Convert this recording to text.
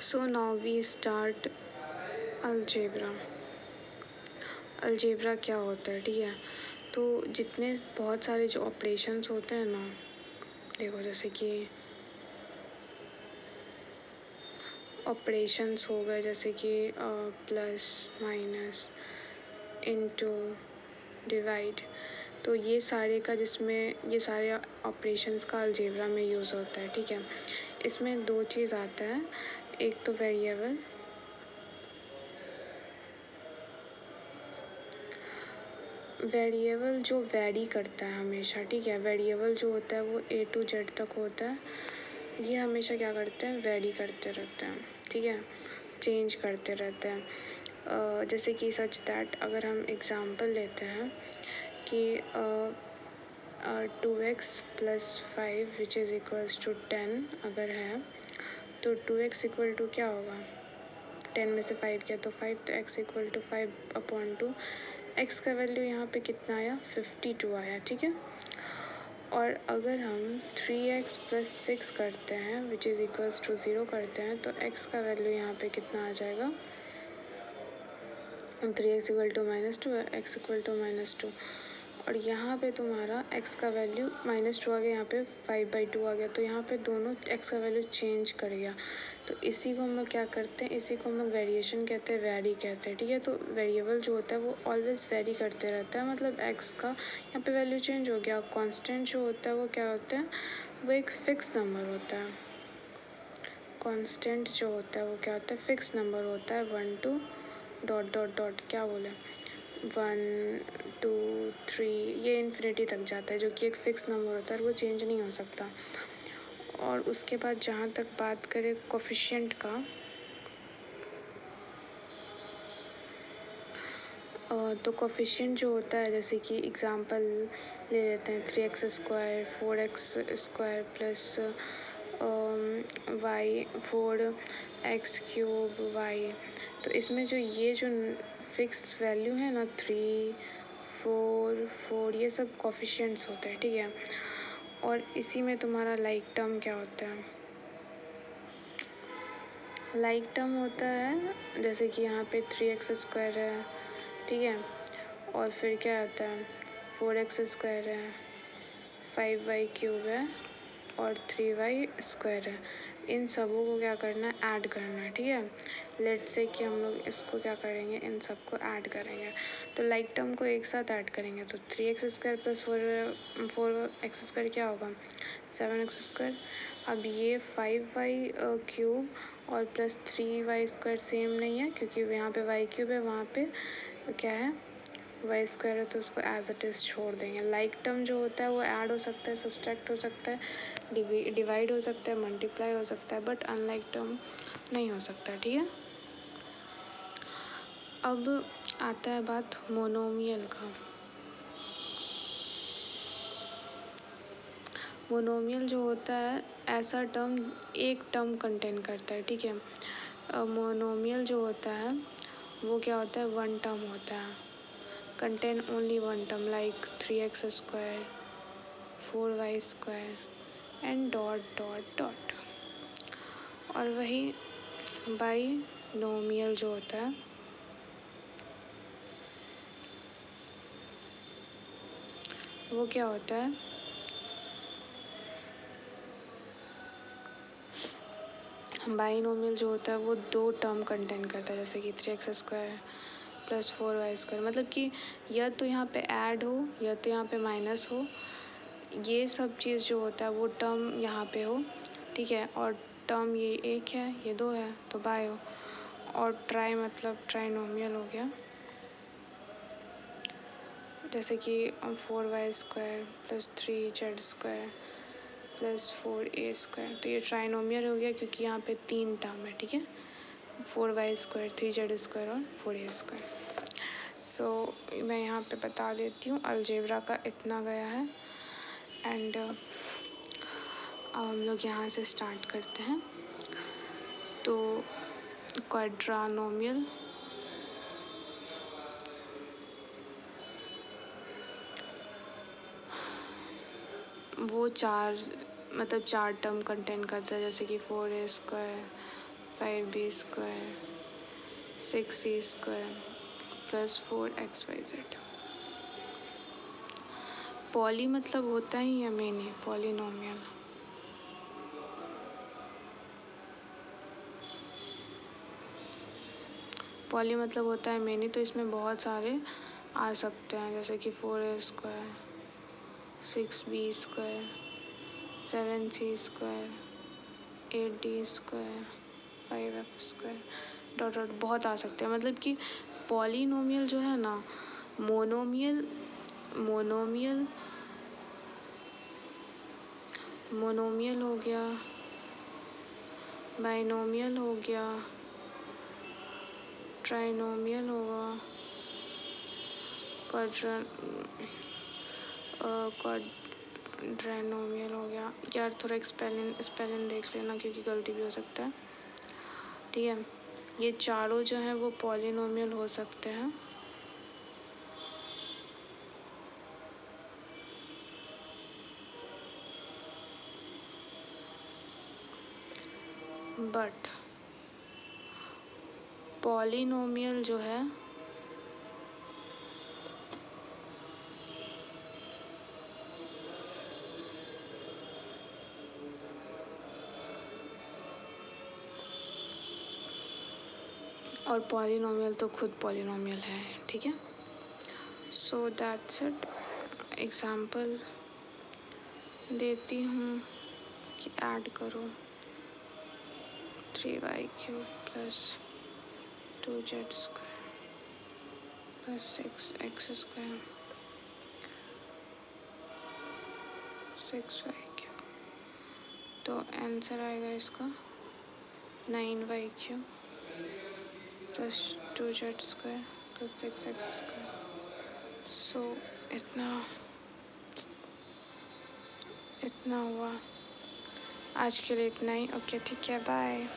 So now we start algebra. Algebra क्या होता है, ठीक है। तो जितने बहुत सारे जो ऑपरेशंस होते हैं ना, देखो जैसे कि ऑपरेशंस हो गए, जैसे कि प्लस माइनस इनटू डिवाइड, तो ये सारे का जिसमें ये सारे ऑपरेशंस का अलजेब्रा में यूज़ होता है, ठीक है। इसमें दो चीज़ आता है, एक तो वेरिएबल, वेरिएबल जो वैरी करता है हमेशा, ठीक है। वेरिएबल जो होता है वो A to Z तक होता है, ये हमेशा क्या करते हैं, वैरी करते रहते हैं, ठीक है, चेंज करते रहते हैं। जैसे कि सच दैट अगर हम एग्ज़ाम्पल लेते हैं कि 2x plus 5 which is equals to 10 अगर है, तो 2x इक्वल टू क्या होगा, 10 में से 5 किया तो 5, तो x इक्वल टू 5/2। x का वैल्यू यहाँ पे कितना आया, 52 आया, ठीक है। और अगर हम 3x प्लस 6 करते हैं विच इज़ इक्वल्स टू 0 करते हैं, तो x का वैल्यू यहाँ पे कितना आ जाएगा, 3x equal to -2, x equal to -2। और यहाँ पे तुम्हारा x का वैल्यू -2 आ गया, यहाँ पे 5/2 आ गया, तो यहाँ पे दोनों x का वैल्यू चेंज कर गया। तो इसी को हम लोग क्या करते हैं, इसी को हम लोग वेरिएशन कहते हैं, वैरी कहते हैं, ठीक है। तो वेरिएबल जो होता है वो ऑलवेज वैरी करते रहता है, मतलब x का यहाँ पे वैल्यू चेंज हो गया। कांस्टेंट जो होता है वो क्या होता है, वो एक फिक्स नंबर होता है। कांस्टेंट जो होता है वो क्या होता है, फिक्स नंबर होता है। 1 2 डॉट डॉट डॉट क्या बोले, 1 2 3, ये इन्फिनिटी तक जाता है, जो कि एक फिक्स नंबर होता है, वो चेंज नहीं हो सकता। और उसके बाद जहाँ तक बात करें कोफिशिएंट का, तो कोफिशिएंट जो होता है, जैसे कि एग्जांपल ले लेते हैं 3x² 4x² plus y 4x³ y, तो इसमें जो ये जो फिक्स वैल्यू है ना, 3 4 4, ये सब कोफिशिएंट्स होते हैं, ठीक है। और इसी में तुम्हारा लाइक टर्म क्या होता है, लाइक टर्म होता है, जैसे कि यहाँ पे 3x² है, ठीक है, और फिर क्या आता है 4x² है, 5y³ है और 3y² है। इन सबों को क्या करना है, ऐड करना है, ठीक है। लेट्स से कि हम लोग इसको क्या करेंगे, इन सबको ऐड करेंगे, तो लाइक टर्म को एक साथ ऐड करेंगे, तो 3x² प्लस 4x² क्या होगा, 7x²। अब ये 5y³ और प्लस 3y² सेम नहीं है, क्योंकि यहाँ पे y³ है, वहाँ पे क्या है, y² है, तो उसको एज इट इज़ छोड़ देंगे। लाइक टर्म जो होता है वो ऐड हो सकता है, सब्सट्रैक्ट हो सकता है, डिवाइड हो सकता है, मल्टीप्लाई हो सकता है, बट अनलाइक टर्म नहीं हो सकता, ठीक है। अब आता है बात मोनोमियल का। मोनोमियल जो होता है, ऐसा टर्म एक टर्म कंटेन करता है, ठीक है। मोनोमियल जो होता है वो क्या होता है, वन टर्म होता है, contain only one term, like 3x² 4y² and dot dot dot. और वही बाइनोमियल जो होता है, वो क्या होता है, बाइनोमियल जो होता है वो दो टर्म कंटेन करता है, जैसे कि 3x² प्लस 4y², मतलब कि या तो यहाँ पे ऐड हो या तो यहाँ पे माइनस हो, ये सब चीज़ जो होता है वो टर्म यहाँ पे हो, ठीक है। और टर्म ये एक है, ये दो है, तो बाय हो। और ट्राई मतलब ट्राइनोमियल हो गया, जैसे कि 4y² plus 3z² plus 4a², तो ये ट्राइनोमियल हो गया, क्योंकि यहाँ पे तीन टर्म है, ठीक है, 4y² 3z² और 4a²। सो मैं यहाँ पे बता देती हूँ, अलजेब्रा का इतना गया है। एंड अब हम लोग यहाँ से स्टार्ट करते हैं। तो क्वाड्रानोमियल, वो चार टर्म कंटेन करता है, जैसे कि 4a², 5b² 6c² plus 4xyz। Poly मतलब होता ही है मेनी, पॉलिनोमियल। पॉली मतलब होता है मेनी, तो इसमें बहुत सारे आ सकते हैं, जैसे कि 4a² 6b² 7c² 8d² 5f² dot dot बहुत आ सकते हैं। मतलब कि पॉलिनोमियल जो है ना, मोनोमियल हो गया, बाइनोमियल हो गया, ट्राइनोमियल होगा, क्वाड्रेनोमियल हो गया। यार थोड़ा स्पेलिंग देख लेना, क्योंकि गलती भी हो सकता है, ठीक है। ये चारों जो हैं वो पॉलिनोमियल हो सकते हैं। बट पॉलिनोमियल जो है और पॉलिनोमियल तो खुद पॉलिनोमियल है, ठीक है। So that's it. एग्जाम्पल देती हूँ कि ऐड करो 3y³ plus 2z² plus 6x² 6y³ तो आंसर आएगा इसका 9y³ plus 2z² plus 6x²। सो इतना हुआ। आज के लिए इतना ही। ओके, ठीक है, बाय।